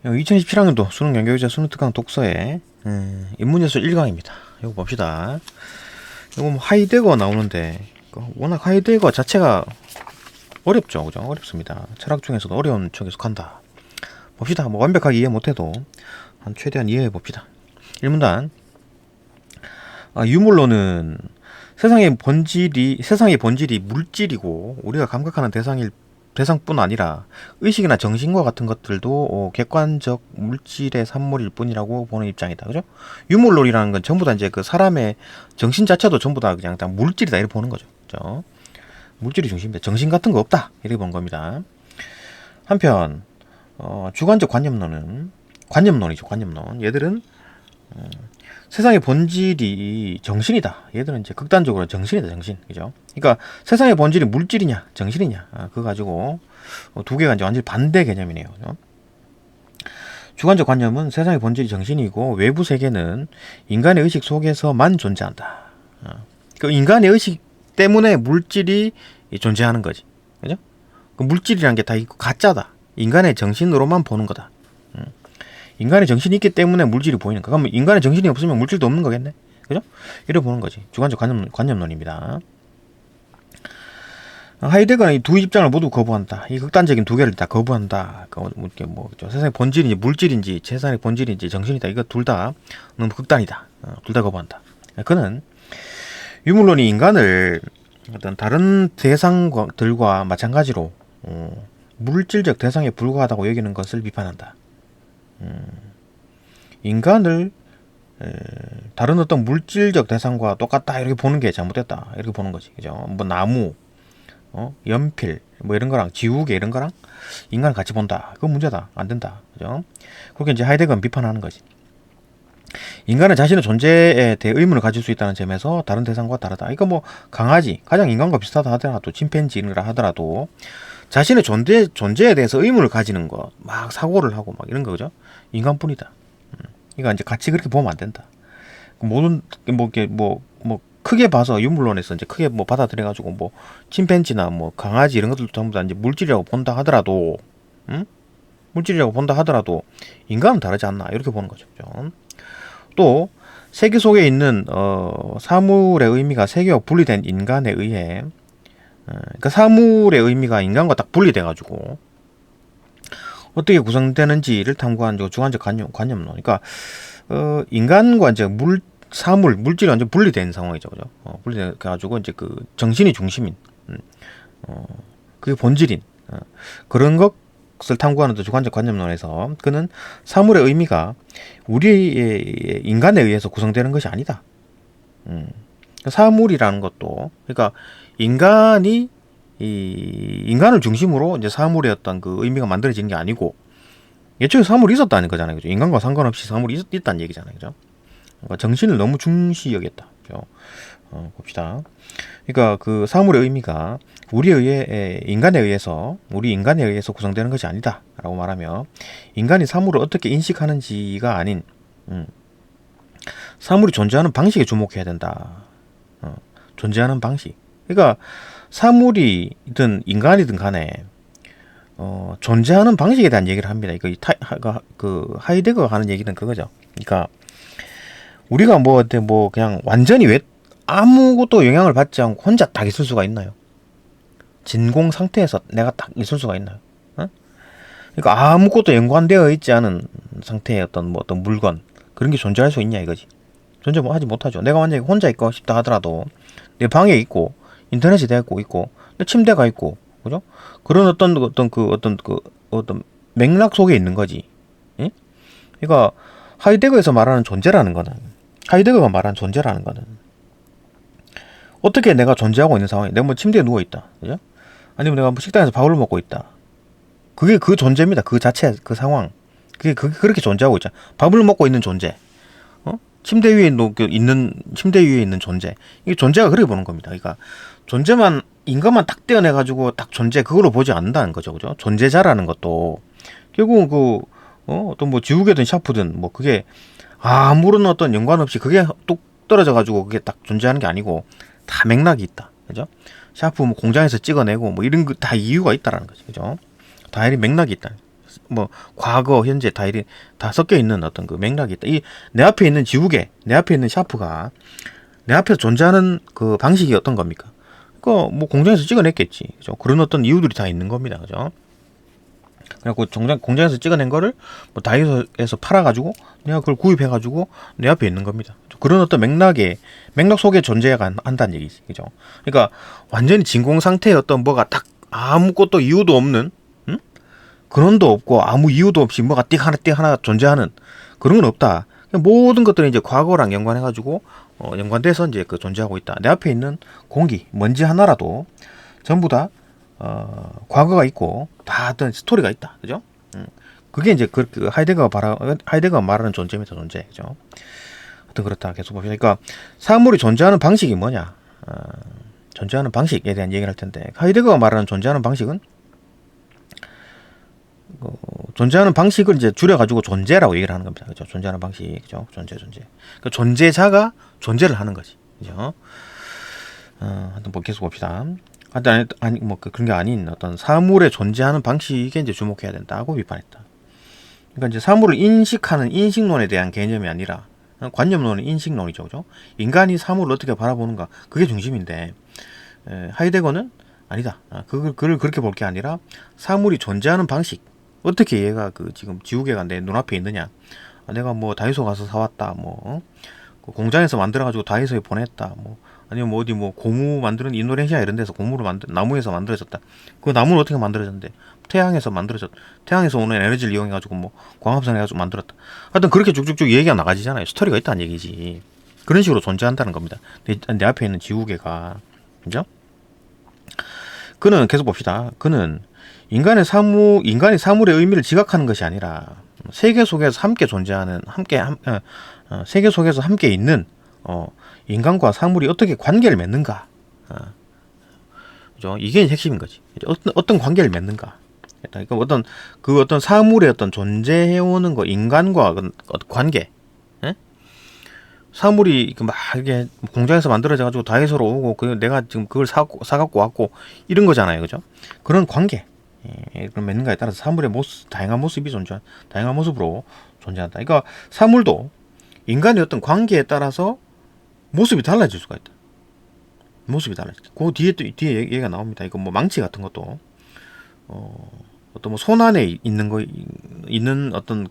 2017학년도 수능 연결교재 수능 특강 독서의 인문예술 1강입니다. 이거 봅시다. 이거 뭐 하이데거 나오는데 워낙 하이데거 자체가 어렵죠, 그죠? 어렵습니다. 철학 중에서도 어려운 쪽에 속한다. 봅시다. 뭐 완벽하게 이해 못해도 한 최대한 이해해 봅시다. 1문단. 유물론은 세상의 본질이 물질이고 우리가 감각하는 대상뿐 아니라 의식이나 정신과 같은 것들도 객관적 물질의 산물일 뿐이라고 보는 입장이다. 그죠? 유물론이라는 건 전부 다 이제 그 사람의 정신 자체도 전부 다 그냥 다 물질이다 이렇게 보는 거죠. 그죠? 물질이 중심이다. 정신 같은 거 없다 이렇게 본 겁니다. 한편 주관적 관념론이죠. 관념론. 얘들은 세상의 본질이 정신이다. 얘들은 이제 극단적으로 정신이다. 정신. 그죠? 그러니까 세상의 본질이 물질이냐 정신이냐 그거 가지고 두 개가 이제 완전히 반대 개념이네요. 그죠? 주관적 관념은 세상의 본질이 정신이고 외부 세계는 인간의 의식 속에서만 존재한다. 그 인간의 의식 때문에 물질이 존재하는 거지. 그죠? 그 물질이란 게 다 가짜다. 인간의 정신으로만 보는 거다. 인간의 정신이 있기 때문에 물질이 보이는 거. 그러면 인간의 정신이 없으면 물질도 없는 거겠네. 그죠? 이렇게 보는 거지. 주관적 관념론입니다. 하이데거는 이 두 입장을 모두 거부한다. 이 극단적인 두 개를 다 거부한다. 세상의 본질인지 물질인지 세상의 본질인지 정신이다. 이거 둘 다 너무 극단이다. 둘 다 거부한다. 그는 유물론이 인간을 어떤 다른 대상들과 마찬가지로 물질적 대상에 불과하다고 여기는 것을 비판한다. 인간을 다른 어떤 물질적 대상과 똑같다 이렇게 보는 게 잘못됐다 이렇게 보는 거지. 그죠? 뭐 나무, 연필 뭐 이런 거랑 지우개 이런 거랑 인간을 같이 본다. 그건 문제다. 안 된다. 그죠? 그렇게 이제 하이데거는 비판하는 거지. 인간은 자신의 존재에 대해 의문을 가질 수 있다는 점에서 다른 대상과 다르다. 이거 뭐 강아지, 가장 인간과 비슷하다 하더라도 침팬지 이런 거라 하더라도 자신의 존재에 대해서 의문을 가지는 거, 막 사고를 하고 막 이런 거죠. 인간뿐이다. 그러니까 이제 같이 그렇게 보면 안 된다. 모든 크게 봐서 유물론에서 이제 크게 뭐 받아들여가지고 뭐 침팬지나 뭐 강아지 이런 것들도 전부 다 이제 물질이라고 본다 하더라도, 물질이라고 본다 하더라도 인간은 다르지 않나 이렇게 보는 거죠. 그죠? 또 세계 속에 있는 사물의 의미가 세계와 분리된 인간에 의해 그러니까 사물의 의미가 인간과 딱 분리돼가지고 어떻게 구성되는지를 탐구한 주관적 관념론. 그러니까 인간과 이제 물질이 완전 분리된 상황이죠, 그죠? 분리돼가지고 이제 그 정신이 중심인, 그게 본질인 그런 것을 탐구하는 주관적 관념론에서 그는 사물의 의미가 우리의 인간에 의해서 구성되는 것이 아니다. 사물이라는 것도 그러니까 인간을 중심으로 이제 사물의 어떤 그 의미가 만들어지는 게 아니고 예초에 사물이 있었다는 거잖아요. 그죠? 인간과 상관없이 사물이 있다는 얘기잖아요. 그죠? 그러니까 정신을 너무 중시 여겼다. 그죠? 봅시다. 그러니까 그 사물의 의미가 우리 인간에 의해서 구성되는 것이 아니다. 라고 말하며 인간이 사물을 어떻게 인식하는지가 아닌 사물이 존재하는 방식에 주목해야 된다. 존재하는 방식. 그러니까 사물이든 인간이든 간에 존재하는 방식에 대한 얘기를 합니다. 이거 그 하이데거가 하는 얘기는 그거죠. 그러니까 우리가 그냥 완전히 아무것도 영향을 받지 않고 혼자 딱 있을 수가 있나요? 진공 상태에서 내가 딱 있을 수가 있나요? 그러니까 아무것도 연관되어 있지 않은 상태의 어떤 물건 그런 게 존재할 수 있냐 이거지. 존재하지 못하죠. 내가 만약에 혼자 있고 싶다 하더라도 내 방에 있고 인터넷이 되고 있고 내 침대가 있고 그죠? 그런 어떤 맥락 속에 있는 거지. 예? 그러니까 하이데거가 말하는 존재라는 거는 어떻게 내가 존재하고 있는 상황이 내가 뭐 침대에 누워 있다. 그죠? 아니면 내가 뭐 식당에서 밥을 먹고 있다. 그게 그 존재입니다. 그 자체 그 상황. 그게 그렇게 존재하고 있잖아. 밥을 먹고 있는 존재. 침대 위에 있는 존재. 이게 존재가 그렇게 보는 겁니다. 그러니까 존재만 인간만 딱 떼어내가지고 딱 존재 그걸로 보지 않는다는 거죠, 그죠? 존재자라는 것도 결국은 어떤 뭐 지우개든 샤프든 뭐 그게 아무런 어떤 연관 없이 그게 뚝 떨어져가지고 그게 딱 존재하는 게 아니고 다 맥락이 있다, 그죠? 샤프 뭐 공장에서 찍어내고 뭐 이런 거 다 이유가 있다라는 거죠, 그죠? 다 맥락이 있다. 뭐 과거, 현재 다 섞여 있는 어떤 그 맥락이 있다. 이 내 앞에 있는 지우개, 내 앞에 있는 샤프가 내 앞에서 존재하는 그 방식이 어떤 겁니까? 그거 뭐 공장에서 찍어냈겠지. 그죠? 그런 어떤 이유들이 다 있는 겁니다. 그죠? 그래갖고 공장에서 찍어낸 거를 뭐 다이소에서 팔아가지고 내가 그걸 구입해가지고 내 앞에 있는 겁니다. 그런 어떤 맥락 속에 존재가 한다는 얘기지. 그죠? 그러니까 완전히 진공 상태의 어떤 뭐가 딱 아무것도 이유도 없는, 응? 근원도 없고 아무 이유도 없이 뭐가 띡 하나 존재하는 그런 건 없다. 모든 것들이 이제 과거랑 연관해가지고 연관돼서 이제 그 존재하고 있다. 내 앞에 있는 공기, 먼지 하나라도 전부 다 과거가 있고 다 어떤 스토리가 있다. 그죠? 그게 이제 그 하이데거가 말하는 존재입니다. 존재. 그죠? 하여튼 그렇다. 계속 봅시다. 그러니까 사물이 존재하는 방식이 뭐냐? 존재하는 방식에 대한 얘기를 할 텐데 하이데거가 말하는 존재하는 방식은 존재하는 방식을 이제 줄여가지고 존재라고 얘기를 하는 겁니다. 그죠? 존재하는 방식. 그죠? 존재. 그러니까 존재자가 존재를 하는 거지. 그죠? 하여튼 뭐 계속 봅시다. 아니 뭐 그런 게 아닌 어떤 사물의 존재하는 방식에 이제 주목해야 된다고 비판했다. 그러니까 이제 사물을 인식하는 인식론에 대한 개념이 아니라 관념론은 인식론이죠, 그죠? 인간이 사물을 어떻게 바라보는가 그게 중심인데 하이데거는 아니다. 그걸 그렇게 볼 게 아니라 사물이 존재하는 방식 어떻게 얘가 그 지금 지우개가 내 눈앞에 있느냐? 내가 뭐 다이소 가서 사왔다, 뭐 그 공장에서 만들어가지고 다이소에 보냈다, 뭐 아니면 뭐 어디 뭐 고무 만드는 인도네시아 이런 데서 고무로 나무에서 만들어졌다. 그 나무는 어떻게 만들어졌는데? 태양에서 오는 에너지를 이용해가지고 뭐 광합성 해가지고 만들었다. 하여튼 그렇게 쭉쭉쭉 얘기가 나가지잖아요. 스토리가 있다는 얘기지. 그런 식으로 존재한다는 겁니다. 내 앞에 있는 지우개가. 그죠? 그는 계속 봅시다. 그는 인간이 사물의 의미를 지각하는 것이 아니라 세계 속에서 함께 존재하는 세계 속에서 함께 있는 인간과 사물이 어떻게 관계를 맺는가, 그죠? 이게 핵심인 거지. 어떤 관계를 맺는가. 그러니까 어떤 사물의 어떤 존재해오는 거, 인간과 관계. 예? 사물이 막 이게 공장에서 만들어져가지고 다이소로 오고 내가 지금 그걸 사갖고 왔고 이런 거잖아요, 그죠? 그런 관계. 그런 맺는가에 따라서 사물의 다양한 모습으로 존재한다. 그러니까 사물도 인간의 어떤 관계에 따라서 모습이 달라질 수가 있다. 모습이 달라질 때. 그 뒤에 얘기가 나옵니다. 이거 뭐 망치 같은 것도 어떤 뭐 손 안에 있는 어떤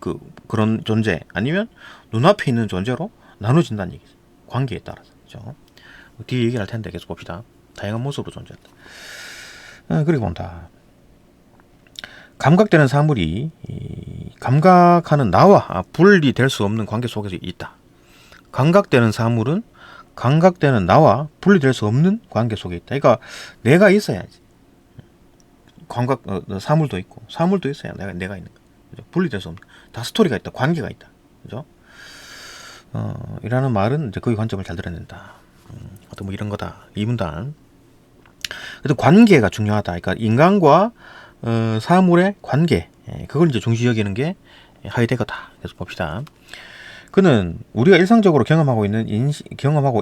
그런 존재 아니면 눈앞에 있는 존재로 나눠진다는 얘기죠. 관계에 따라서. 그죠? 뒤에 얘기를 할 텐데 계속 봅시다. 다양한 모습으로 존재한다. 그리고 본다. 감각되는 사물이 감각하는 나와 분리될 수 없는 관계 속에서 있다. 감각되는 사물은 감각되는 나와 분리될 수 없는 관계 속에 있다. 그러니까 내가 있어야지. 사물도 있고 사물도 있어야 내가 있는 거야. 분리될 수 없는. 다 스토리가 있다. 관계가 있다. 그죠? 이라는 말은 이제 그 관점을 잘 드러낸다. 어떤 뭐 이런 거다. 이문단. 그래도 관계가 중요하다. 그러니까 인간과 사물의 관계, 그걸 이제 중시 여기는 게 하이데거다. 그래서 봅시다. 그는 우리가 일상적으로 경험하고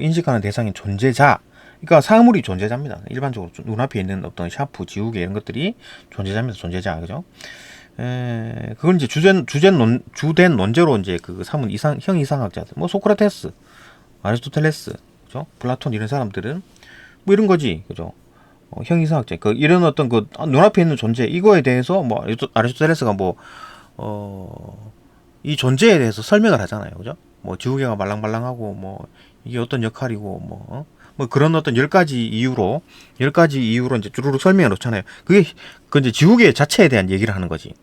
인식하는 대상인 존재자, 그러니까 사물이 존재자입니다. 일반적으로 눈앞에 있는 어떤 샤프, 지우개 이런 것들이 존재자입니다. 존재자, 그죠? 그걸 이제 주된 논제로 이제 그 삼은 형 이상학자들, 뭐 소크라테스, 아리스토텔레스, 그죠? 플라톤 이런 사람들은 뭐 이런 거지, 그죠? 형 이상학자, 이런 어떤 눈앞에 있는 존재 이거에 대해서 뭐 아리스토텔레스가 이 존재에 대해서 설명을 하잖아요, 그죠? 뭐 지우개가 말랑말랑하고 뭐 이게 어떤 역할이고 뭐 그런 어떤 10가지 이유로 이제 쭈루룩 설명해 놓잖아요. 그게 이제 지우개 자체에 대한 얘기를 하는 거지.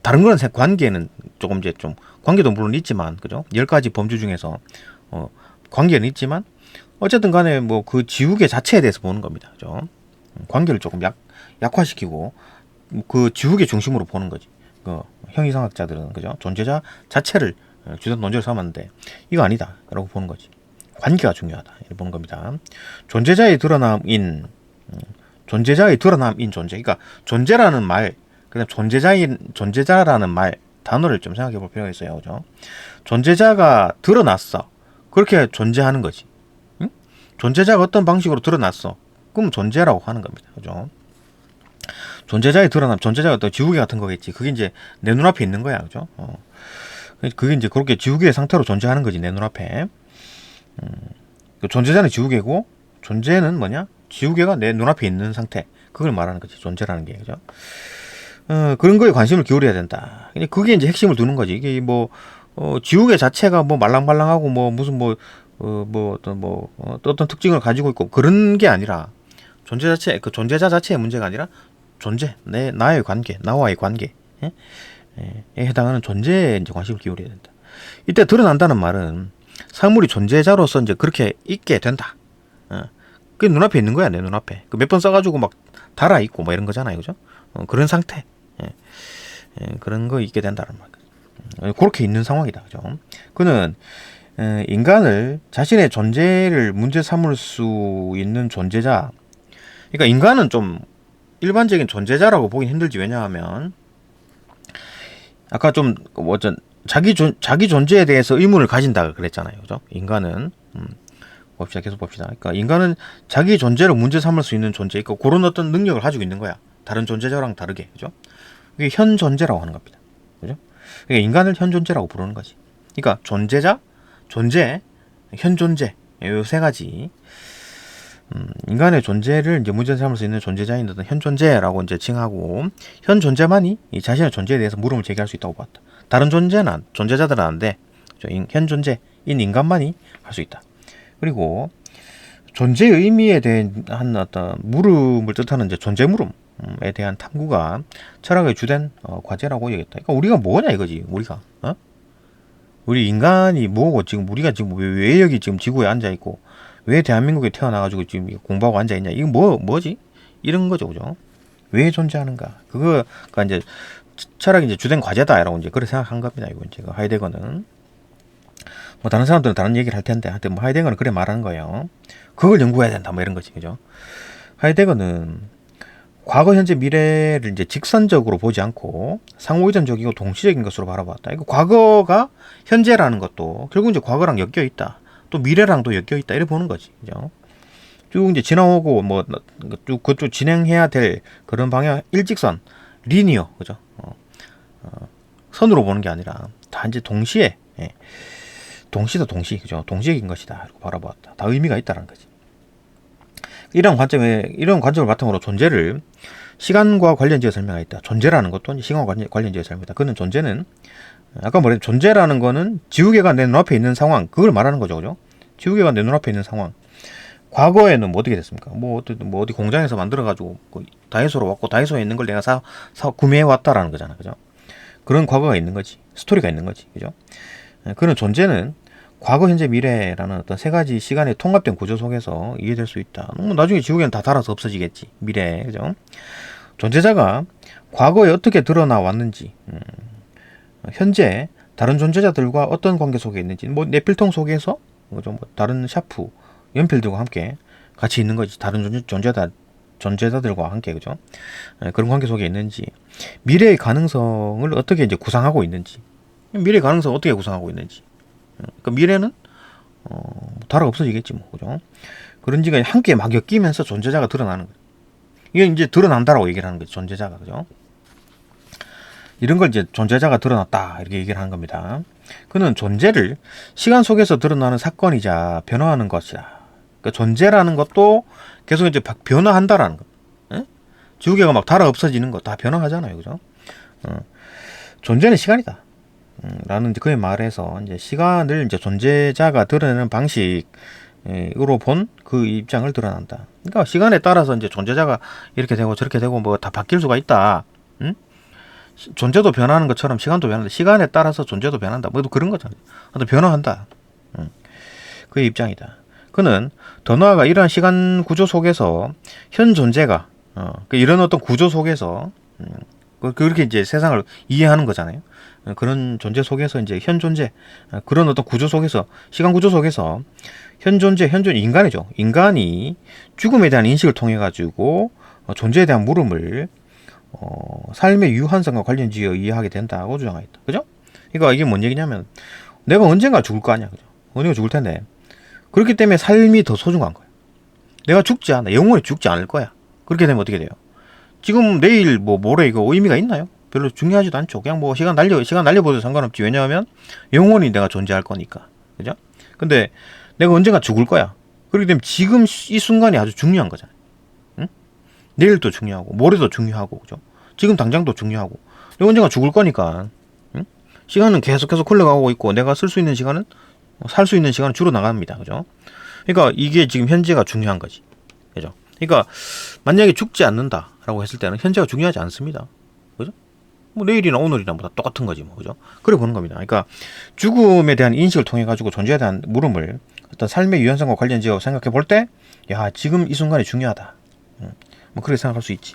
다른 거는 관계는 조금 이제 좀 관계도 물론 있지만, 그죠? 10가지 범주 중에서 관계는 있지만 어쨌든 간에 뭐 그 지우개 자체에 대해서 보는 겁니다, 그죠? 관계를 조금 약화시키고 그 지우개 중심으로 보는 거지. 형이상학자들은, 그죠? 존재자 자체를 주된 논제로 삼았는데 이거 아니다 라고 보는 거지. 관계가 중요하다 이렇게 보는 겁니다. 존재자의 드러남인 존재. 그러니까 존재라는 말, 그다음 존재자라는 말 단어를 좀 생각해 볼 필요가 있어요, 그죠? 존재자가 드러났어. 그렇게 존재하는 거지. 응? 존재자가 어떤 방식으로 드러났어. 그럼 존재라고 하는 겁니다, 그죠? 존재자에 드러나면 존재자가 또 지우개 같은 거겠지. 그게 이제 내 눈앞에 있는 거야, 그죠? 그게 이제 그렇게 지우개의 상태로 존재하는 거지, 내 눈앞에. 그 존재자는 지우개고, 존재는 뭐냐? 지우개가 내 눈앞에 있는 상태. 그걸 말하는 거지, 존재라는 게, 그죠? 그런 거에 관심을 기울여야 된다. 근데 그게 이제 핵심을 두는 거지. 이게 뭐, 지우개 자체가 뭐 말랑말랑하고 뭐 무슨 어떤 특징을 가지고 있고 그런 게 아니라 존재 자체, 그 존재자 자체의 문제가 아니라 존재, 나의 관계, 나와의 관계, 에 해당하는 존재에 이제 관심을 기울여야 된다. 이때 드러난다는 말은 사물이 존재자로서 이제 그렇게 있게 된다. 그게 눈앞에 있는 거야, 내 눈앞에. 그 몇 번 써가지고 막 달아 있고 뭐 이런 거잖아요, 그죠? 그런 상태, 그런 거 있게 된다는 말. 그렇게 있는 상황이다, 그죠? 그는 인간을 자신의 존재를 문제 삼을 수 있는 존재자. 그러니까 인간은 좀 일반적인 존재자라고 보긴 힘들지. 왜냐하면 아까 좀 자기 존재에 대해서 의문을 가진다 그랬잖아요, 그죠? 인간은 계속 봅시다. 그러니까 인간은 자기 존재를 문제 삼을 수 있는 존재, 그러니까 그런 어떤 능력을 가지고 있는 거야. 다른 존재자랑 다르게, 그죠? 이게 현 존재라고 하는 겁니다, 그죠? 그러니까 인간을 현 존재라고 부르는 거지. 그러니까 존재자, 존재, 현 존재, 이 세 가지. 인간의 존재를 이제 문제 삼을 수 있는 존재자인 어떤 현 존재라고 이제 칭하고, 현 존재만이 이 자신의 존재에 대해서 물음을 제기할 수 있다고 봤다. 다른 존재자들은 안 돼. 현 존재인 인간만이 할 수 있다. 그리고 존재의 의미에 대한 어떤 물음을 뜻하는 이제 존재 물음에 대한 탐구가 철학의 주된 과제라고 여겼다. 그러니까 우리가 뭐냐 이거지. 우리 인간이 뭐고 지금 우리가 지금 왜 여기 지금 지구에 앉아 있고 왜 대한민국에 태어나가지고 지금 공부하고 앉아 있냐. 이거 뭐지? 이런 거죠, 그죠? 왜 존재하는가? 그거가 이제 철학이 이제 주된 과제다라고 이제 그렇게 생각한 겁니다. 이거 이제 하이데거는. 뭐 다른 사람들은 다른 얘기를 할 텐데 하여튼 뭐 하이데거는 그래 말하는 거예요. 그걸 연구해야 된다 뭐 이런 거지, 그죠? 하이데거는 과거, 현재, 미래를 이제 직선적으로 보지 않고 상호이전적이고 동시적인 것으로 바라봤다. 이거 과거가 현재라는 것도 결국 이제 과거랑 엮여 있다. 또 미래랑도 엮여 있다. 이렇게 보는 거지, 그죠? 쭉 이제 지나오고 뭐 쭉 그쪽 진행해야 될 그런 방향 일직선, 리니어, 그죠? 선으로 보는 게 아니라 다 이제 동시에. 동시, 그죠? 동시적인 것이다. 이렇게 바라보았다. 다 의미가 있다는 거지. 이런 관점을 바탕으로 존재를 시간과 관련지어 설명하였다. 존재라는 것도 시간과 관련지어 설명했다. 그는 존재는 아까 말했던 존재라는 거는 지우개가 내 눈앞에 있는 상황, 그걸 말하는 거죠, 그죠? 지우개가 내 눈앞에 있는 상황. 과거에는 뭐 어떻게 됐습니까? 어디 공장에서 만들어가지고 다이소로 왔고 다이소에 있는 걸 내가 구매해 왔다라는 거잖아, 그죠? 그런 과거가 있는 거지, 스토리가 있는 거지, 그죠? 그런 존재는 과거, 현재, 미래라는 어떤 세 가지 시간의 통합된 구조 속에서 이해될 수 있다. 나중에 지우개는 다 닳아서 없어지겠지. 미래, 그죠? 존재자가 과거에 어떻게 드러나 왔는지, 현재 다른 존재자들과 어떤 관계 속에 있는지, 내 필통 속에서 그죠? 다른 샤프, 연필들과 함께 같이 있는 거지. 다른 존재자들과 함께, 그죠? 그런 관계 속에 있는지, 미래의 가능성을 어떻게 이제 구상하고 있는지, 미래의 가능성 어떻게 구상하고 있는지. 그러니까 미래는 달아 없어지겠지 뭐, 그죠? 그런 지가 함께 막 엮이면서 존재자가 드러나는 거예요. 이게 이제 드러난다라고 얘기를 하는 거죠, 존재자가, 그죠? 이런 걸 이제 존재자가 드러났다 이렇게 얘기를 하는 겁니다. 그는 존재를 시간 속에서 드러나는 사건이자 변화하는 것이다. 그러니까 존재라는 것도 계속 이제 변화한다라는 거. 지우개가 막 달아 없어지는 거 다 변화하잖아요, 그죠? 존재는 시간이다. 라는 이제 그의 말에서 이제 시간을 이제 존재자가 드러내는 방식으로 본 그 입장을 드러난다. 그러니까 시간에 따라서 이제 존재자가 이렇게 되고 저렇게 되고 뭐 다 바뀔 수가 있다. 존재도 변하는 것처럼 시간도 변한다. 시간에 따라서 존재도 변한다. 뭐 그런 거잖아요. 변화한다. 그의 입장이다. 그는 더 나아가 이러한 시간 구조 속에서 현 존재가 이런 어떤 구조 속에서 그렇게 이제 세상을 이해하는 거잖아요. 그런 존재 속에서 이제 현 존재, 그런 어떤 구조 속에서, 시간 구조 속에서 현 존재, 인간이죠. 인간이 죽음에 대한 인식을 통해 가지고 존재에 대한 물음을 삶의 유한성과 관련지어 이해하게 된다고 주장하겠다. 그죠? 그러니까 이게 뭔 얘기냐면 내가 언젠가 죽을 거 아니야, 그죠? 언젠가 죽을 텐데 그렇기 때문에 삶이 더 소중한 거야. 내가 죽지 않아, 영원히 죽지 않을 거야. 그렇게 되면 어떻게 돼요? 지금 내일 뭐 모레 이거 의미가 있나요? 별로 중요하지도 않죠. 그냥 뭐 시간 날려보도 상관없지. 왜냐하면 영원히 내가 존재할 거니까. 그죠? 근데 내가 언젠가 죽을 거야. 그렇기 때문에 지금 이 순간이 아주 중요한 거잖아요. 응? 내일도 중요하고 모레도 중요하고 그죠? 지금 당장도 중요하고 내가 언젠가 죽을 거니까. 응? 시간은 계속해서 흘러가고 있고 내가 쓸 수 있는 시간은 살 수 있는 시간은 줄어 나갑니다. 그죠? 그러니까 이게 지금 현재가 중요한 거지. 그죠? 그러니까 만약에 죽지 않는다라고 했을 때는 현재가 중요하지 않습니다. 그죠? 뭐 내일이나 오늘이나 뭐 다 똑같은 거지 뭐. 그죠? 그래 보는 겁니다. 그러니까 죽음에 대한 인식을 통해 가지고 존재에 대한 물음을 어떤 삶의 유연성과 관련지어 생각해 볼 때, 야, 지금 이 순간이 중요하다. 뭐 그렇게 생각할 수 있지.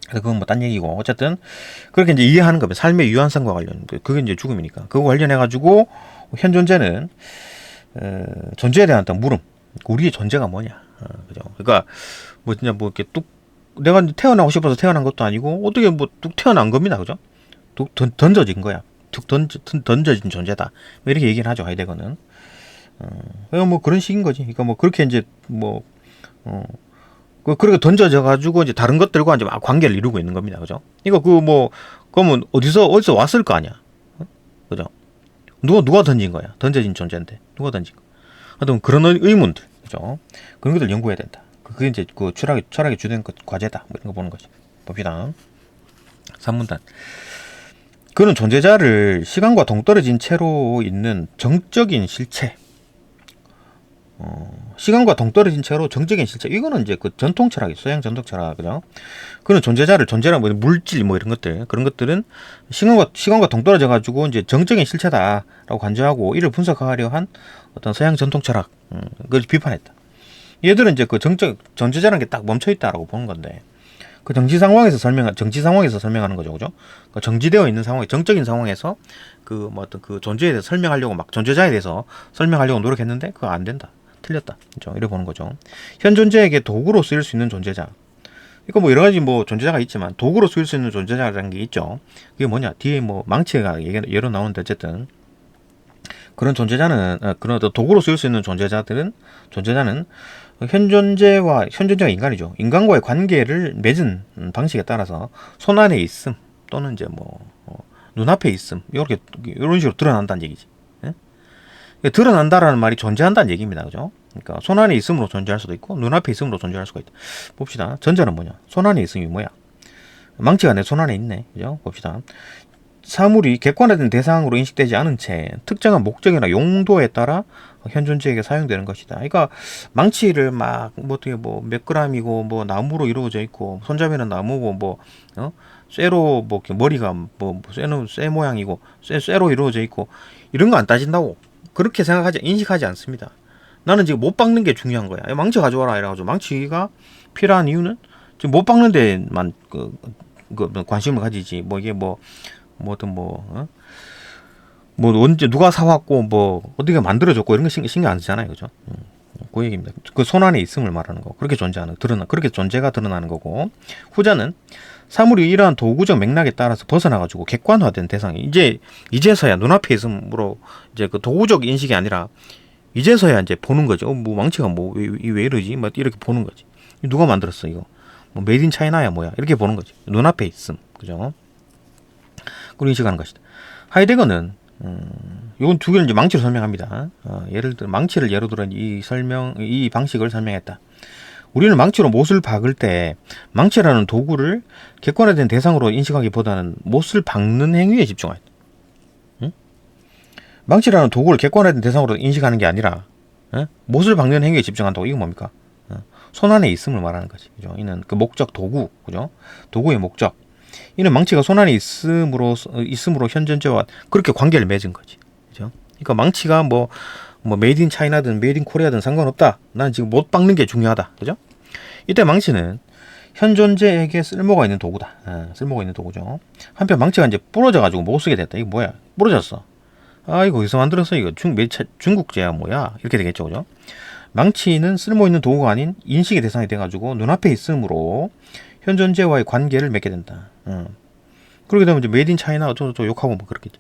그래서 그건 뭐 딴 얘기고 어쨌든 그렇게 이제 이해하는 겁니다. 삶의 유연성과 관련 그게 이제 죽음이니까 그거 관련해 가지고 현 존재는 존재에 대한 어떤 물음, 우리의 존재가 뭐냐, 그죠? 그러니까 뭐 진짜 뭐 이렇게 뚝 내가 태어나고 싶어서 태어난 것도 아니고 어떻게 뭐 뚝 태어난 겁니다, 그죠? 뚝 던져진 거야, 툭 던져진 존재다. 뭐 이렇게 얘기를 하죠, 하이데거는. 그러니까 뭐 그런 식인 거지. 그러니까 뭐 그렇게 이제 뭐 그렇게 던져져 가지고 이제 다른 것들과 이제 막 관계를 이루고 있는 겁니다, 그죠? 이거 그 뭐 그러면 어디서 왔을 거 아니야, 그죠? 누가 던진 거야? 던져진 존재인데 누가 던진 거? 하여튼 그런 의문들, 그죠? 그런 것들 연구해야 된다. 그게 이제 그 철학의 주된 과제다. 뭐 이런 거 보는 거지. 봅시다. 3문단. 그는 존재자를 시간과 동떨어진 채로 있는 정적인 실체. 시간과 동떨어진 채로 정적인 실체. 이거는 이제 그 전통 철학이 서양 전통 철학, 그죠? 그는 존재란 뭐 물질 뭐 이런 것들, 그런 것들은 시간과 동떨어져 가지고 이제 정적인 실체다라고 간주하고 이를 분석하려 한 어떤 서양 전통 철학, 그걸 비판했다. 얘들은 이제 그 존재자라는 게 딱 멈춰 있다라고 보는 건데, 그 정지 상황에서 설명하는 거죠, 그죠? 그 정지되어 있는 상황, 정적인 상황에서 그 뭐 어떤 그 존재에 대해서 설명하려고 막 존재자에 대해서 설명하려고 노력했는데 그거 안 된다, 틀렸다, 그죠? 이래 보는 거죠. 현 존재에게 도구로 쓰일 수 있는 존재자. 이거 뭐 여러 가지 뭐 존재자가 있지만 도구로 쓰일 수 있는 존재자라는 게 있죠. 그게 뭐냐? 뒤에 뭐 망치가 예로 나오는데 어쨌든 그런 존재자는 그런 도구로 쓰일 수 있는 존재자는 현 존재가 인간이죠. 인간과의 관계를 맺은 방식에 따라서 손 안에 있음 또는 이제 뭐 눈앞에 있음 이렇게 이런 식으로 드러난다는 얘기지. 예? 드러난다라는 말이 존재한다는 얘기입니다, 그죠? 그러니까 손 안에 있음으로 존재할 수도 있고 눈앞에 있음으로 존재할 수가 있다. 봅시다. 전자는 뭐냐? 손 안에 있음이 뭐야? 망치가 내 손 안에 있네, 그죠? 봅시다. 사물이 객관화된 대상으로 인식되지 않은 채 특정한 목적이나 용도에 따라 현 존재에게 사용되는 것이다. 그러니까 망치를 막 뭐 어떻게 뭐 몇 그램이고 뭐 나무로 이루어져 있고 손잡이는 나무고 뭐 쇠로 뭐 머리가 뭐 쇠 모양이고 쇠로 이루어져 있고 이런 거 안 따진다고 그렇게 인식하지 않습니다. 나는 지금 못 박는 게 중요한 거야. 망치 가져와라 이래가지고 망치가 필요한 이유는 지금 못 박는 데만 그 관심을 가지지. 뭐 이게 뭐 언제 누가 사왔고 뭐 어떻게 만들어졌고 이런 거 신경 안 쓰잖아요, 그죠? 그 얘기입니다. 그 손 안에 있음을 말하는 거. 그렇게 그렇게 존재가 드러나는 거고. 후자는 사물이 이러한 도구적 맥락에 따라서 벗어나가지고 객관화된 대상이 이제서야 눈앞에 있음으로 이제 그 도구적 인식이 아니라 이제서야 이제 보는 거죠. 뭐 망치가 뭐 왜 이러지? 뭐 이렇게 보는 거지. 누가 만들었어 이거? 뭐 메이드 인 차이나야 뭐야? 이렇게 보는 거지. 눈앞에 있음, 그죠? 그런 인식하는 것이다. 하이데거는 요건 두 개를 이제 망치로 설명합니다. 예를 들어 망치를 예로 들어 이 방식을 설명했다. 우리는 망치로 못을 박을 때 망치라는 도구를 객관화된 대상으로 인식하기보다는 못을 박는 행위에 집중하였다. 망치라는 도구를 객관화된 대상으로 인식하는 게 아니라 못을 박는 행위에 집중한다고. 이건 뭡니까? 손 안에 있음을 말하는 거지, 그죠? 이는 그 목적 도구, 그죠? 도구의 목적. 이는 망치가 손 안에 있음으로 현 존재와 그렇게 관계를 맺은 거지, 그죠? 그러니까 망치가 뭐 메이드 인 차이나든 메이드 인 코리아든 상관없다. 나는 지금 못 박는 게 중요하다, 그죠? 이때 망치는 현 존재에게 쓸모가 있는 도구다. 쓸모가 있는 도구죠. 한편 망치가 이제 부러져가지고 못 쓰게 됐다. 이거 뭐야? 부러졌어. 아, 이거 어디서 만들었어? 이거 중국제야 뭐야? 이렇게 되겠죠, 그죠? 망치는 쓸모 있는 도구가 아닌 인식의 대상이 돼가지고 눈앞에 있으므로 현 존재와의 관계를 맺게 된다. 그렇게 되면 이제 메이드 인 차이나 어쩌고 욕하고 뭐 그렇겠지.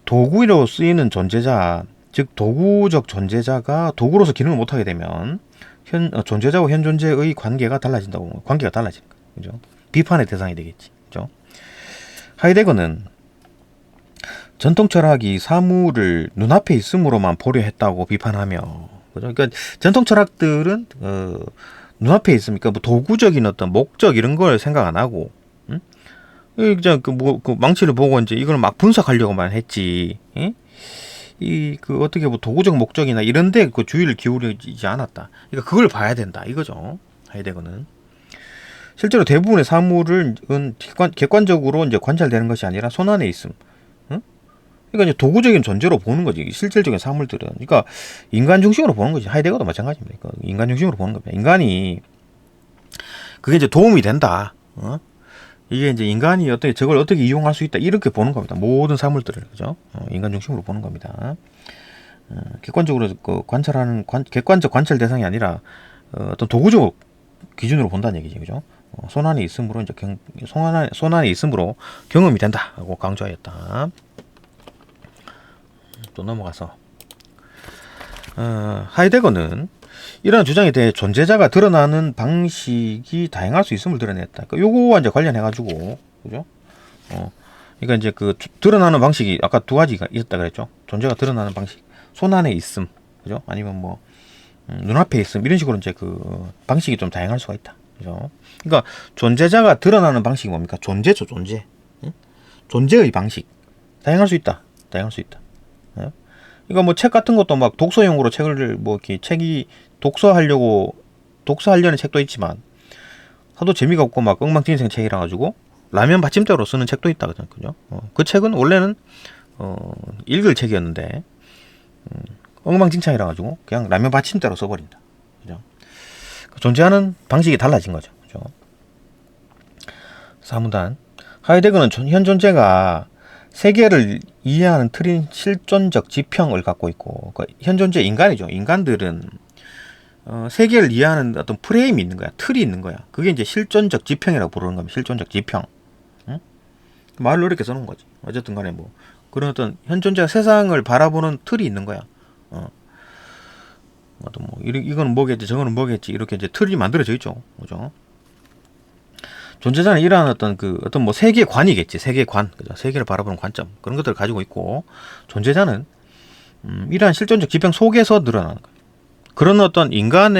도구로 쓰이는 존재자, 즉 도구적 존재자가 도구로서 기능을 못하게 되면 존재자와 현 존재의 관계가 달라진다고. 관계가 달라지는 거야. 그죠? 비판의 대상이 되겠지. 그죠? 하이데거는 전통 철학이 사물을 눈앞에 있음으로만 보려 했다고 비판하며, 그죠? 그러니까 전통 철학들은 눈앞에 있으니까 뭐 도구적인 어떤 목적 이런 걸 생각 안 하고, 응? 그냥 그 망치를 보고 이제 이걸 막 분석하려고만 했지. 응? 어떻게 뭐 도구적 목적이나 이런데 그 주의를 기울이지 않았다. 그러니까 그걸 봐야 된다 이거죠. 하이데거는 실제로 대부분의 사물은 객관적으로 이제 관찰되는 것이 아니라 손안에 있음. 응? 그러니까 이제 도구적인 존재로 보는 거지. 실질적인 사물들은. 그러니까 인간 중심으로 보는 거지. 하이데거도 마찬가지입니다. 그러니까 인간 중심으로 보는 겁니다. 인간이 그게 이제 도움이 된다. 이게 이제 인간이 저걸 어떻게 이용할 수 있다. 이렇게 보는 겁니다. 모든 사물들을. 그죠? 인간 중심으로 보는 겁니다. 객관적으로 관찰하는 객관적 관찰 대상이 아니라 어떤 도구적 기준으로 본다는 얘기지. 그죠? 손안에 있음으로 이제 손안에 있음으로 경험이 된다고 강조하였다. 또 넘어가서 하이데거는 이러한 주장에 대해 존재자가 드러나는 방식이 다양할 수 있음을 드러냈다. 그러니까 요거와 이제 관련해가지고, 그죠? 그러니까 이제 그 드러나는 방식이 아까 두 가지가 있었다 그랬죠. 존재가 드러나는 방식, 손 안에 있음, 그죠? 아니면 뭐 눈앞에 있음 이런 식으로 이제 그 방식이 좀 다양할 수가 있다, 그죠? 그러니까 존재자가 드러나는 방식이 뭡니까? 존재죠, 존재. 응? 존재의 방식 다양할 수 있다, 다양할 수 있다. 응? 그러니까 뭐 책 같은 것도 막 독서용으로 책을 뭐 이렇게 독서하려는 책도 있지만 하도 재미가 없고 막 엉망진생 책이라 가지고 라면 받침대로 쓰는 책도 있다 그죠? 그 책은 원래는 읽을 책이었는데 엉망진창이라 가지고 그냥 라면 받침대로 써버린다. 그죠? 존재하는 방식이 달라진 거죠. 그죠? 사무단 하이데거는 현 존재가 세계를 이해하는 틀인 실존적 지평을 갖고 있고, 그러니까 현 존재 인간이죠. 인간들은 세계를 이해하는 어떤 프레임이 있는 거야. 틀이 있는 거야. 그게 이제 실존적 지평이라고 부르는 겁니다. 실존적 지평. 응? 말로 이렇게 써놓은 거지. 어쨌든 간에 뭐 그런 어떤 현 존재가 세상을 바라보는 틀이 있는 거야. 어떤 뭐 이거는 뭐겠지, 저거는 뭐겠지 이렇게 이제 틀이 만들어져 있죠. 그죠? 존재자는 이러한 어떤 뭐 세계관이겠지. 세계관. 그죠? 세계를 바라보는 관점. 그런 것들을 가지고 있고, 존재자는 이러한 실존적 지평 속에서 늘어나는 거예요. 그런 어떤 인간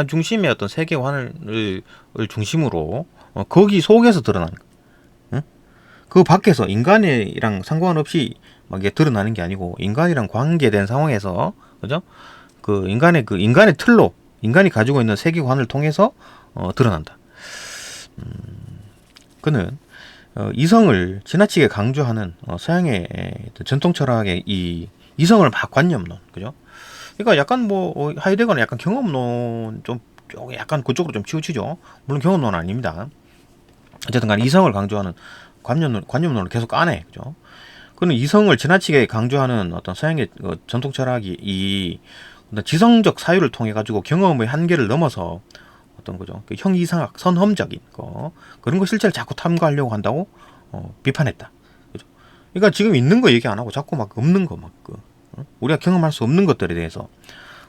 중심의 어떤 세계관을 중심으로 거기 속에서 드러나는 거예요. 응? 그 밖에서 인간이랑 상관없이 막 이게 드러나는 게 아니고, 인간이랑 관계된 상황에서, 그죠? 인간의 틀로 인간이 가지고 있는 세계관을 통해서 드러난다. 그는 이성을 지나치게 강조하는 서양의 전통 철학의 이 이성을 막 관념론, 그죠? 그러니까 약간 뭐 하이데거는 약간 경험론 좀 약간 그쪽으로 좀 치우치죠. 물론 경험론은 아닙니다. 어쨌든간 이성을 강조하는 관념론을 계속 까네, 그죠? 그는 이성을 지나치게 강조하는 어떤 서양의 전통 철학이 이 지성적 사유를 통해 가지고 경험의 한계를 넘어서 어떤 거죠. 형이상학, 선험적인 거 그런 거 실제를 자꾸 탐구하려고 한다고 비판했다. 그죠? 그러니까 지금 있는 거 얘기 안 하고 자꾸 막 없는 거 우리가 경험할 수 없는 것들에 대해서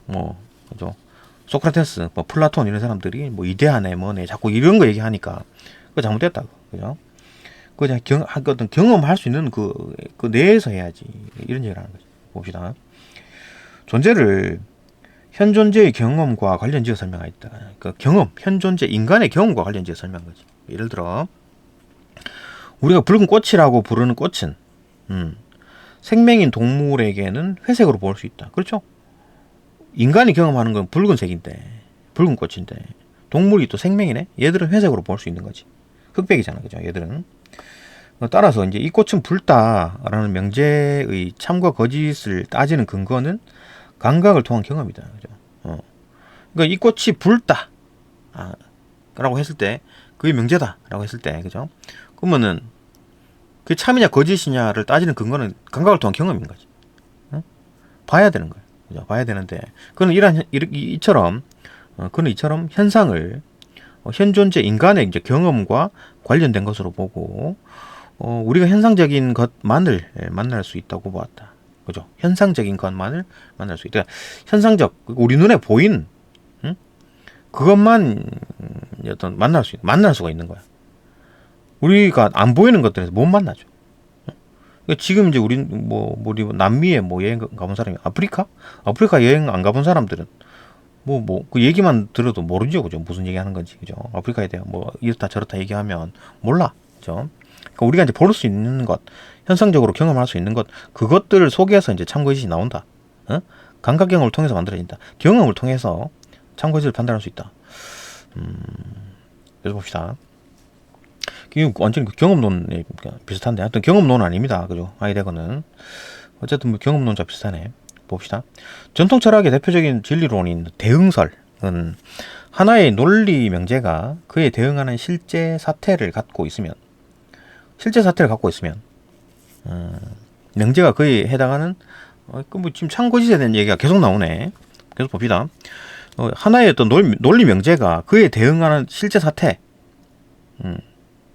뭐 그죠? 소크라테스, 뭐 플라톤 이런 사람들이 뭐 이데아네 뭐네 자꾸 이런 거 얘기하니까 그거 잘못됐다. 그죠? 그냥 어떤 경험할 수 있는 그 내에서 해야지 이런 얘기를 하는 거지. 봅시다. 존재를 현 존재의 경험과 관련지어 설명하였다. 그 경험, 현 존재 인간의 경험과 관련지어 설명한 거지. 예를 들어 우리가 붉은 꽃이라고 부르는 꽃은 생명인 동물에게는 회색으로 보일 수 있다. 그렇죠? 인간이 경험하는 건 붉은색인데, 붉은 꽃인데 동물이 또 생명이네. 얘들은 회색으로 볼 수 있는 거지. 흑백이잖아, 그죠? 얘들은. 따라서 이제 이 꽃은 붉다라는 명제의 참과 거짓을 따지는 근거는 감각을 통한 경험이다. 그죠? 그러니까 이 꽃이 붉다. 라고 했을 때, 그게 명제다. 라고 했을 때, 그죠? 그러면은, 그게 참이냐 거짓이냐를 따지는 근거는 감각을 통한 경험인 거지. 봐야 되는 거예요. 그죠? 봐야 되는데, 그는 이처럼 현상을, 현 존재 인간의 이제 경험과 관련된 것으로 보고, 우리가 현상적인 것만을 만날 수 있다고 보았다. 그죠? 현상적인 것만을 만날 수 있다. 현상적, 우리 눈에 보이는, 그것만 어떤 만날 수가 있는 거야. 우리가 안 보이는 것들에서 못 만나죠. 그러니까 지금 이제 우리 남미에 뭐 여행 가본 사람이 아프리카 여행 안 가본 사람들은 그 얘기만 들어도 모르죠, 그죠? 무슨 얘기 하는 건지, 그죠? 아프리카에 대한 이렇다 저렇다 얘기하면 몰라, 그죠? 그러니까 우리가 이제 볼 수 있는 것, 현상적으로 경험할 수 있는 것, 그것들을 속에서 이제 참고의식이 나온다. 감각 경험을 통해서 만들어진다. 경험을 통해서 참고의식을 판단할 수 있다. 그래서 봅시다. 이게 완전히 경험론에 비슷한데, 하여튼 경험론은 아닙니다, 그죠? 하이데거는 어쨌든 뭐 경험론자 비슷하네. 봅시다. 전통 철학의 대표적인 진리론인 대응설은 하나의 논리 명제가 그에 대응하는 실제 사태를 갖고 있으면 명제가 그에 해당하는 지금 참고지시에 대한 얘기가 계속 나오네. 계속 봅시다. 하나의 어떤 논리 명제가 그에 대응하는 실제 사태,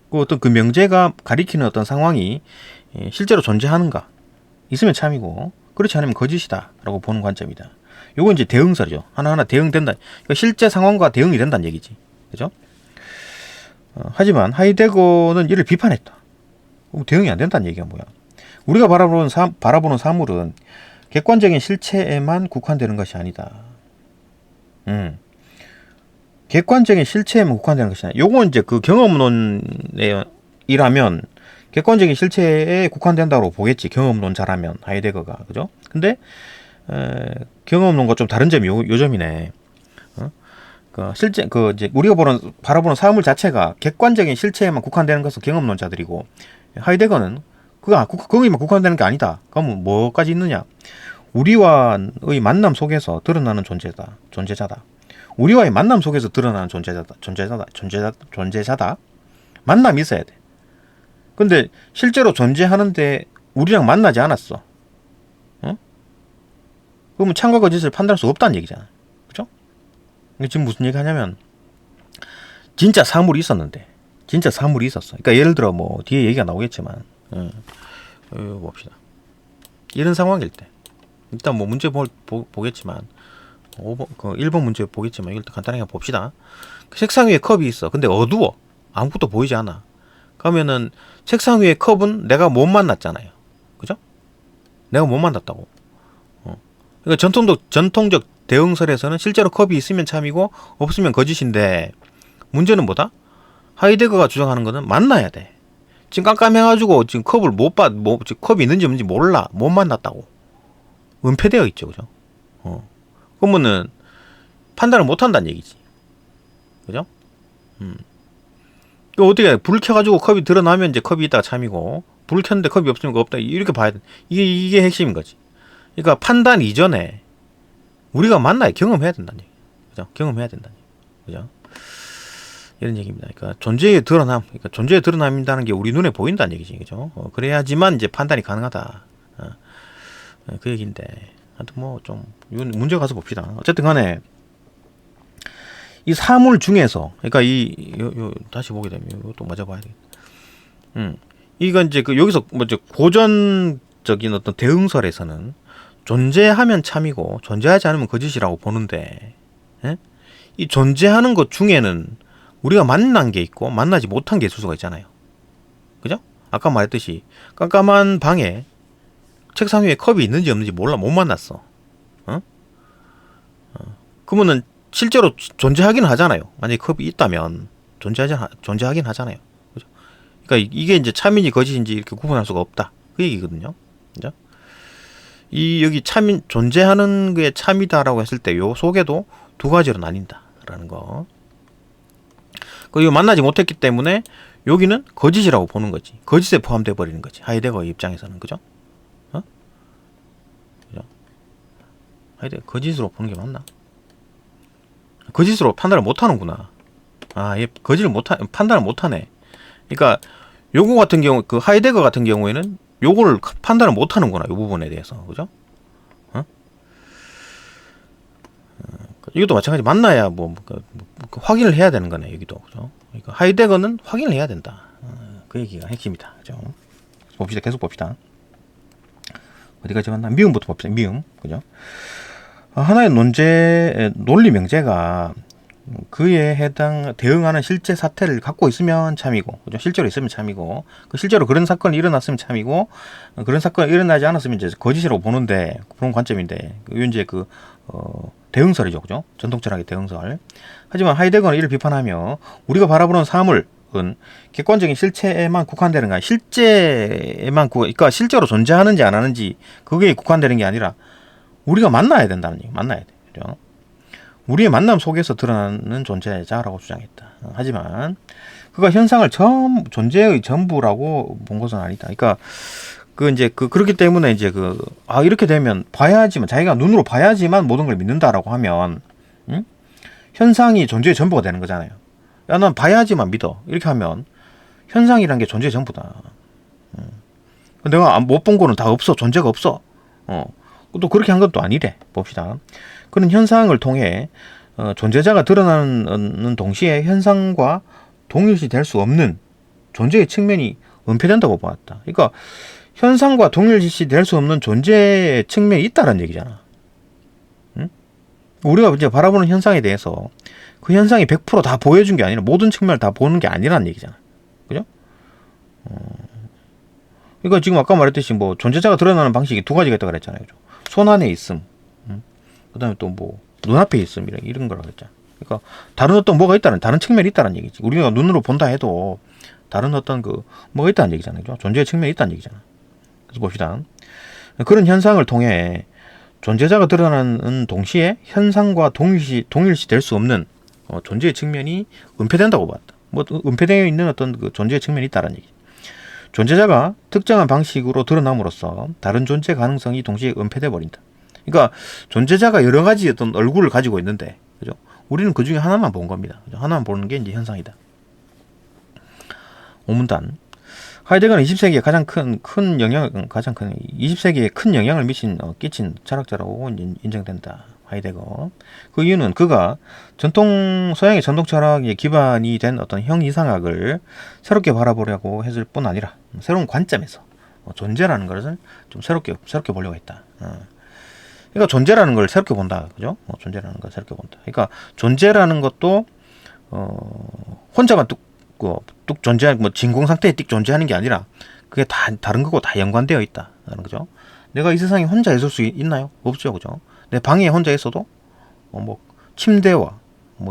그 명제가 가리키는 어떤 상황이 실제로 존재하는가 있으면 참이고, 그렇지 않으면 거짓이다 라고 보는 관점이다. 요건 이제 대응설이죠. 하나하나 대응된다. 그러니까 실제 상황과 대응이 된다는 얘기지, 그죠? 하지만 하이데거는 이를 비판했다. 대응이 안 된다는 얘기가 뭐야? 우리가 바라보는 사물은 객관적인 실체에만 국한되는 것이 아니다. 객관적인 실체에만 국한되는 것이 아니다. 요건 이제 그 경험론이라면 객관적인 실체에 국한된다고 보겠지. 경험론자라면 하이데거가, 그죠? 근데 경험론과 좀 다른 점이 요 점이네. 실제 이제 우리가 바라보는 사물 자체가 객관적인 실체에만 국한되는 것은 경험론자들이고, 하이데거는 거기만 국한되는 게 아니다. 그러면 뭐까지 있느냐? 우리와의 만남 속에서 드러나는 존재자다. 우리와의 만남 속에서 드러나는 존재자다. 만남이 있어야 돼. 근데 실제로 존재하는데 우리랑 만나지 않았어. 그러면 참과 거짓을 판단할 수 없다는 얘기잖아. 그죠? 지금 무슨 얘기 하냐면, 진짜 사물이 있었어. 그러니까 예를 들어 뒤에 얘기가 나오겠지만, 봅시다. 이런 상황일 때, 일단 문제 보겠지만, 1번 문제 보겠지만, 이걸 간단하게 봅시다. 책상 위에 컵이 있어. 근데 어두워. 아무것도 보이지 않아. 그러면은 책상 위에 컵은 내가 못 만났잖아요. 그죠? 내가 못 만났다고. 그러니까 전통적 대응설에서는 실제로 컵이 있으면 참이고 없으면 거짓인데, 문제는 뭐다? 하이데거가 주장하는 거는 만나야 돼. 지금 깜깜해가지고 지금 컵을 컵이 있는지 없는지 몰라. 못 만났다고. 은폐되어 있죠, 그죠? 그러면은 판단을 못 한다는 얘기지. 그죠? 어떻게 불을 켜가지고 컵이 드러나면 이제 컵이 있다가 참이고, 불을 켰는데 컵이 없으면 없다, 이렇게 봐야 돼. 이게 핵심인 거지. 그러니까 판단 이전에 우리가 만나야 경험해야 된다는 얘기. 그죠? 경험해야 된다는 얘기. 그죠? 이런 얘기입니다. 그러니까 존재의 드러남이라는 게 우리 눈에 보인다는 얘기지. 그죠? 그래야지만 이제 판단이 가능하다. 그 얘기인데, 하여튼 좀 이건 문제 가서 봅시다. 어쨌든 간에 이 사물 중에서, 그러니까 다시 보게 되면 이것도 맞아봐야 되겠다. 이건 이제 여기서 고전적인 어떤 대응설에서는 존재하면 참이고 존재하지 않으면 거짓이라고 보는데, 이 존재하는 것 중에는 우리가 만난 게 있고 만나지 못한 게 있을 수가 있잖아요. 그죠? 아까 말했듯이 깜깜한 방에 책상 위에 컵이 있는지 없는지 몰라, 못 만났어. 그러면은 실제로 존재하긴 하잖아요. 만약에 컵이 있다면 존재하긴 하잖아요. 그죠? 그러니까 이게 이제 참인지 거짓인지 이렇게 구분할 수가 없다, 그 얘기거든요. 그죠? 여기 존재하는 게 참이다라고 했을 때 요 속에도 두 가지로 나뉜다라는 거. 이거 만나지 못했기 때문에 여기는 거짓이라고 보는 거지. 거짓에 포함돼 버리는 거지, 하이데거 입장에서는. 그죠? 그죠? 하이데거 거짓으로 보는 게 맞나? 거짓으로 판단을 못 하는구나. 얘 판단을 못 하네. 그러니까 요거 같은 경우, 하이데거 같은 경우에는 요거를 판단을 못 하는구나, 요 부분에 대해서. 그죠? 이것도 마찬가지. 만나야 확인을 해야 되는 거네, 여기도. 그죠? 그러니까 하이데거는 확인을 해야 된다. 그 얘기가 핵심이다. 그죠? 봅시다. 계속 봅시다. 어디까지 갔나? 미음부터 봅시다. 미음. 그죠? 하나의 논리 명제가 그에 대응하는 실제 사태를 갖고 있으면 참이고, 그죠? 실제로 있으면 참이고, 그 실제로 그런 사건이 일어났으면 참이고, 그런 사건이 일어나지 않았으면 이제 거짓이라고 보는데, 그런 관점인데, 이제 대응설이죠, 그죠? 전통철학의 대응설. 하지만 하이데거는 이를 비판하며, 우리가 바라보는 사물은 객관적인 실체에만 국한되는 게 아니라, 그러니까 실제로 존재하는지 안 하는지, 그게 국한되는 게 아니라, 우리가 만나야 된다는 얘기, 만나야 돼. 그죠? 우리의 만남 속에서 드러나는 존재자라고 주장했다. 하지만 그가 현상을 존재의 전부라고 본 것은 아니다. 그러니까 그렇기 때문에 이제 이렇게 되면 봐야지만, 자기가 눈으로 봐야지만 모든 걸 믿는다라고 하면, 현상이 존재의 전부가 되는 거잖아요. 야, 난 봐야지만 믿어. 이렇게 하면 현상이란 게 존재의 전부다. 내가 못 본 거는 다 없어. 존재가 없어. 또 그렇게 한 것도 아니래. 봅시다. 그런 현상을 통해 존재자가 드러나는 동시에 현상과 동일시 될 수 없는 존재의 측면이 은폐된다고 보았다. 그러니까 현상과 동일시 될 수 없는 존재의 측면이 있다는 얘기잖아. 응? 우리가 이제 바라보는 현상에 대해서 그 현상이 100% 다 보여준 게 아니라 모든 측면을 다 보는 게 아니라는 얘기잖아. 그죠? 그러니까 지금 아까 말했듯이 존재자가 드러나는 방식이 두 가지가 있다고 그랬잖아요. 그죠? 손 안에 있음. 그 다음에 또 눈앞에 있음. 이런 거라고 했잖아. 그러니까 다른 어떤 뭐가 있다는, 다른 측면이 있다는 얘기지. 우리가 눈으로 본다 해도 다른 어떤 뭐가 있다는 얘기잖아요. 그죠? 존재의 측면이 있다는 얘기잖아. 그래서 봅시다. 그런 현상을 통해 존재자가 드러나는 동시에 현상과 동일시 될 수 없는 존재의 측면이 은폐된다고 봤다. 은폐되어 있는 어떤 존재의 측면이 있다는 얘기. 존재자가 특정한 방식으로 드러남으로써 다른 존재 가능성이 동시에 은폐돼 버린다. 그러니까 존재자가 여러 가지 어떤 얼굴을 가지고 있는데, 그죠? 우리는 그 중에 하나만 본 겁니다. 그죠? 하나만 보는 게 이제 현상이다. 오문단. 하이데거는 20세기에 가장 큰 20세기에 큰 영향을 끼친 철학자라고 인정된다. 하이데거. 그 이유는 그가 서양의 전통 철학의 기반이 된 어떤 형이상학을 새롭게 바라보려고 했을 뿐 아니라 새로운 관점에서 존재라는 것을 좀 새롭게 보려고 했다. 그러니까 존재라는 걸 새롭게 본다. 그죠? 존재라는 걸 새롭게 본다. 그러니까 존재라는 것도 혼자만 뚝 존재하는, 진공 상태에 띡 존재하는 게 아니라 그게 다 다른 거고 다 연관되어 있다라는 거죠. 내가 이 세상에 혼자 있을 수 있나요? 없죠. 그죠? 내 방에 혼자 있어도 침대와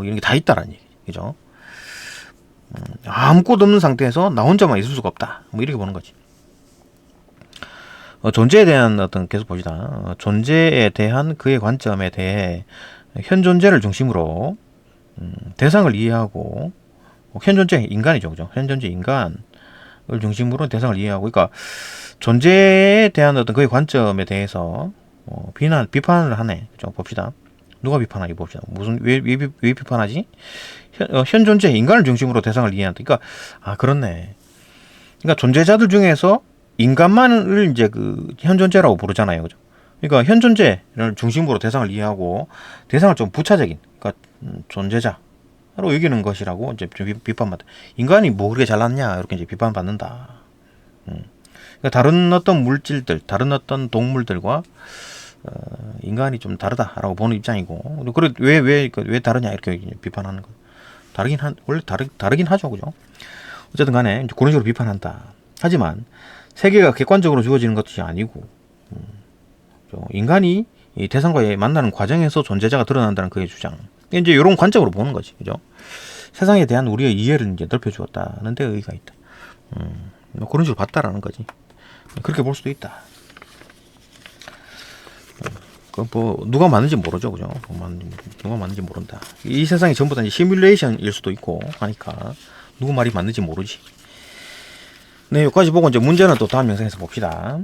이런 게 다 있다라는 얘기. 그죠? 아무것도 없는 상태에서 나 혼자만 있을 수가 없다. 이렇게 보는 거지. 존재에 대한 계속 봅시다. 존재에 대한 그의 관점에 대해 현존재를 중심으로 대상을 이해하고, 현존재 인간이죠, 그죠? 현존재 인간을 중심으로 대상을 이해하고, 그러니까 존재에 대한 어떤 그의 관점에 대해서 비판을 하네. 그죠? 봅시다. 누가 비판하기 봅시다. 왜 비판하지? 현존재 인간을 중심으로 대상을 이해한다. 그러니까 그렇네. 그러니까 존재자들 중에서 인간만을 이제 현존재라고 부르잖아요. 그죠? 그러니까 현존재를 중심으로 대상을 이해하고 대상을 좀 부차적인, 그러니까 존재자로 여기는 것이라고 이제 비판받다. 인간이 그렇게 잘났냐 이렇게 이제 비판받는다. 그러니까 다른 어떤 물질들, 다른 어떤 동물들과 인간이 좀 다르다라고 보는 입장이고, 그래 왜 다르냐 이렇게 비판하는 거. 원래 다르긴 하죠, 그죠? 어쨌든 간에 그런 식으로 비판한다. 하지만 세계가 객관적으로 주어지는 것이 아니고, 인간이 이 대상과의 만나는 과정에서 존재자가 드러난다는 그의 주장. 이제 이런 관점으로 보는 거지, 그죠? 세상에 대한 우리의 이해를 이제 넓혀주었다는 데 의의가 있다. 그런 식으로 봤다라는 거지. 그렇게 볼 수도 있다. 누가 맞는지 모르죠, 그죠? 누가 맞는지 모른다. 이 세상이 전부 다 시뮬레이션일 수도 있고 하니까 누구 말이 맞는지 모르지. 네, 여기까지 보고 이제 문제는 또 다음 영상에서 봅시다.